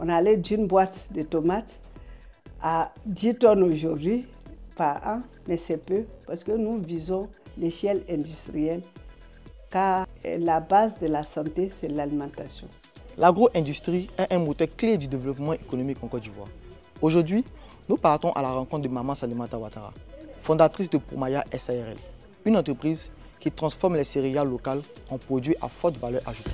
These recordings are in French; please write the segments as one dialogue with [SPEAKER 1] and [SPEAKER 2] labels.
[SPEAKER 1] On allait d'une boîte de tomates à 10 tonnes aujourd'hui par an, mais c'est peu parce que nous visons l'échelle industrielle car la base de la santé, c'est l'alimentation.
[SPEAKER 2] L'agro-industrie est un moteur clé du développement économique en Côte d'Ivoire. Aujourd'hui, nous partons à la rencontre de Maman Salimata Ouattara, fondatrice de Pourmaya SARL, une entreprise qui transforme les céréales locales en produits à forte valeur ajoutée.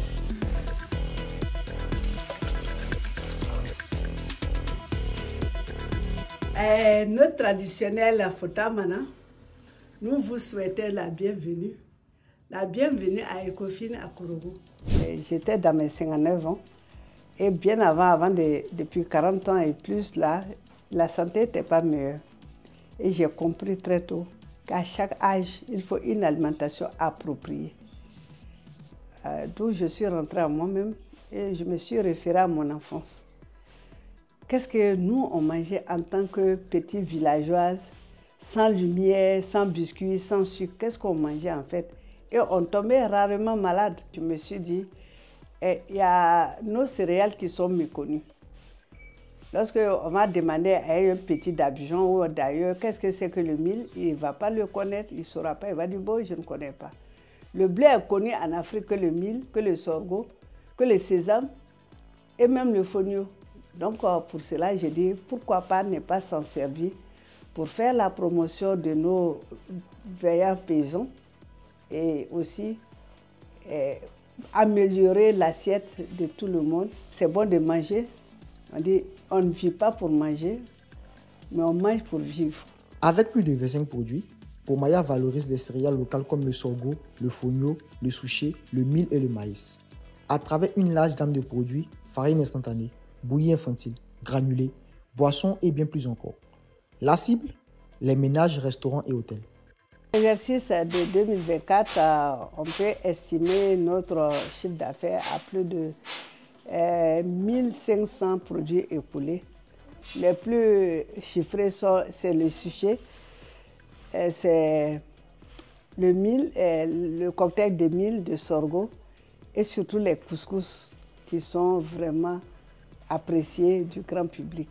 [SPEAKER 1] Notre traditionnel Fotamana, nous vous souhaitons la bienvenue. La bienvenue à Ecofin à Kourougou. J'étais dans mes 59 ans et bien avant depuis 40 ans et plus, là, la santé n'était pas meilleure. Et j'ai compris très tôt qu'à chaque âge, il faut une alimentation appropriée. D'où je suis rentrée à moi-même et je me suis référée à mon enfance. Qu'est-ce que nous, on mangeait en tant que petites villageoises, sans lumière, sans biscuits, sans sucre? Qu'est-ce qu'on mangeait en fait? Et on tombait rarement malade. Je me suis dit, il y a nos céréales qui sont méconnues. Lorsqu'on m'a demandé à un petit d'Abidjan ou d'ailleurs, qu'est-ce que c'est que le mil, il ne va pas le connaître, il ne saura pas, il va dire, bon, je ne connais pas. Le blé est connu en Afrique que le mil, que le sorgho, que le sésame et même le fonio. Donc pour cela, j'ai dit, pourquoi pas ne pas s'en servir pour faire la promotion de nos veillants paysans et aussi améliorer l'assiette de tout le monde. C'est bon de manger. On dit, on ne vit pas pour manger, mais on mange pour vivre.
[SPEAKER 2] Avec plus de 25 produits, Pourmaya valorise les céréales locales comme le sorgho, le fonio, le souché, le mil et le maïs. À travers une large gamme de produits, farine instantanée, bouillie infantile, granulés, boissons et bien plus encore. La cible, les ménages, restaurants et hôtels.
[SPEAKER 1] L'exercice de 2024, on peut estimer notre chiffre d'affaires à plus de 1500 produits écoulés. Les plus chiffrés c'est le suchet, c'est le mil, le cocktail de mil, de sorgho et surtout les couscous qui sont vraiment appréciés du grand public.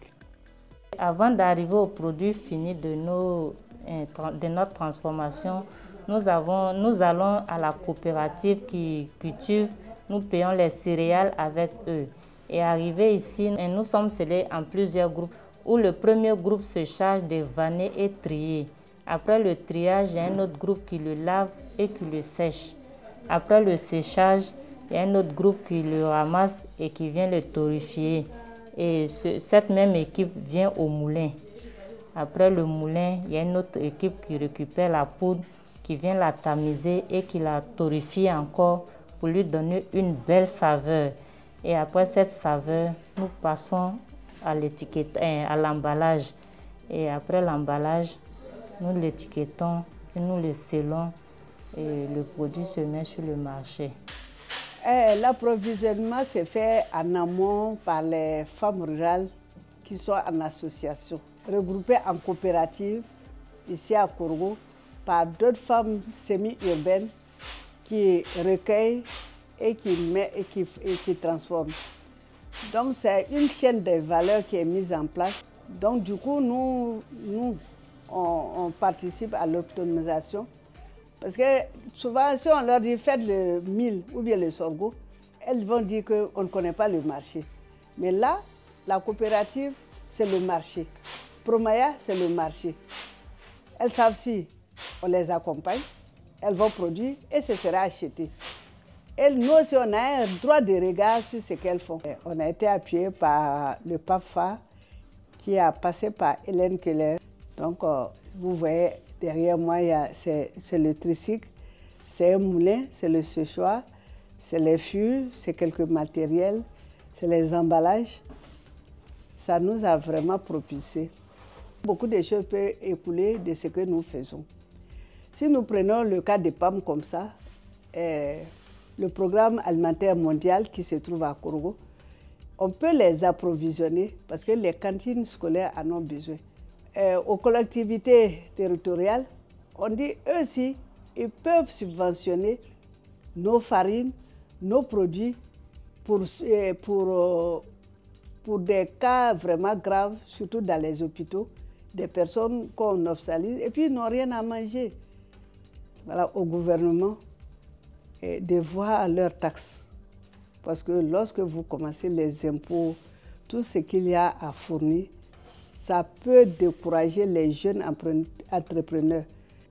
[SPEAKER 3] Avant d'arriver au produit fini de notre transformation, nous allons à la coopérative qui cultive, nous payons les céréales avec eux. Et arrivé ici, nous sommes scellés en plusieurs groupes où le premier groupe se charge de vanner et trier. Après le triage, il y a un autre groupe qui le lave et qui le sèche. Après le séchage, il y a un autre groupe qui le ramasse et qui vient le torréfier. Et cette même équipe vient au moulin. Après le moulin, il y a une autre équipe qui récupère la poudre, qui vient la tamiser et qui la torréfie encore pour lui donner une belle saveur. Et après cette saveur, nous passons à l'emballage. Et après l'emballage, nous l'étiquetons et nous le scellons et le produit se met sur le marché.
[SPEAKER 1] L'approvisionnement se fait en amont par les femmes rurales qui sont en association, regroupées en coopérative ici à Kourougou par d'autres femmes semi-urbaines qui recueillent et qui transforment. Donc c'est une chaîne de valeur qui est mise en place. Donc du coup, on participe à l'optimisation. Parce que souvent, si on leur dit faites le mil ou bien le sorgho, elles vont dire qu'on ne connaît pas le marché. Mais là, la coopérative, c'est le marché. Pourmaya, c'est le marché. Elles savent si on les accompagne, elles vont produire et ce sera acheté. Et nous aussi, on a un droit de regard sur ce qu'elles font. On a été appuyé par le PAFA qui a passé par Hélène Keller. Donc, vous voyez, derrière moi, c'est le tricycle, c'est un moulin, c'est le séchoir, c'est les fûts, c'est quelques matériels, c'est les emballages. Ça nous a vraiment propulsés. Beaucoup de choses peuvent écouler de ce que nous faisons. Si nous prenons le cas des pommes comme ça, le programme alimentaire mondial qui se trouve à Kourougou, on peut les approvisionner parce que les cantines scolaires en ont besoin. Aux collectivités territoriales, on dit eux aussi, ils peuvent subventionner nos farines, nos produits pour pour des cas vraiment graves, surtout dans les hôpitaux, des personnes qu'on hospitalise et puis ils n'ont rien à manger. Voilà, au gouvernement de voir leurs taxes. Parce que lorsque vous commencez les impôts, tout ce qu'il y a à fournir, ça peut décourager les jeunes entrepreneurs.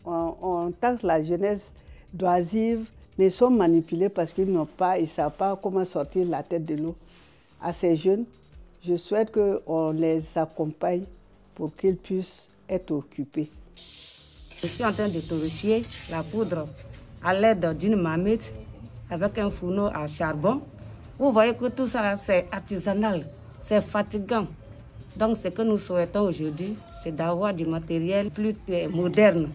[SPEAKER 1] On taxe la jeunesse d'oisive, mais ils sont manipulés parce qu'ils ne savent pas comment sortir la tête de l'eau. À ces jeunes, je souhaite qu'on les accompagne pour qu'ils puissent être occupés.
[SPEAKER 4] Je suis en train de torréfier la poudre à l'aide d'une marmite avec un fourneau à charbon. Vous voyez que tout ça, c'est artisanal, c'est fatigant. Donc ce que nous souhaitons aujourd'hui, c'est d'avoir du matériel plus moderne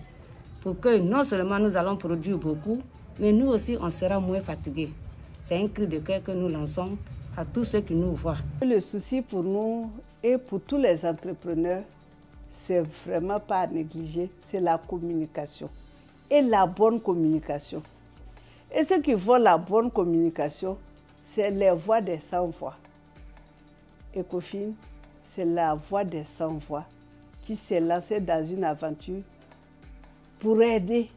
[SPEAKER 4] pour que non seulement nous allons produire beaucoup, mais nous aussi, on sera moins fatigués. C'est un cri de cœur que nous lançons à tous ceux qui nous voient.
[SPEAKER 1] Le souci pour nous et pour tous les entrepreneurs, c'est vraiment pas à négliger, c'est la communication et la bonne communication. Et ceux qui font la bonne communication, c'est les voix des sans-voix. Ecofin, c'est la voix des sans-voix qui s'est lancée dans une aventure pour aider,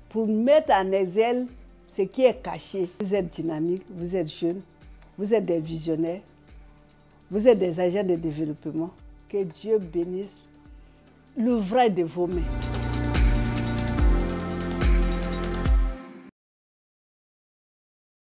[SPEAKER 1] pour mettre en exergue ce qui est caché. Vous êtes dynamique, vous êtes jeune, vous êtes des visionnaires, vous êtes des agents de développement. Que Dieu bénisse l'ouvrage de vos mains.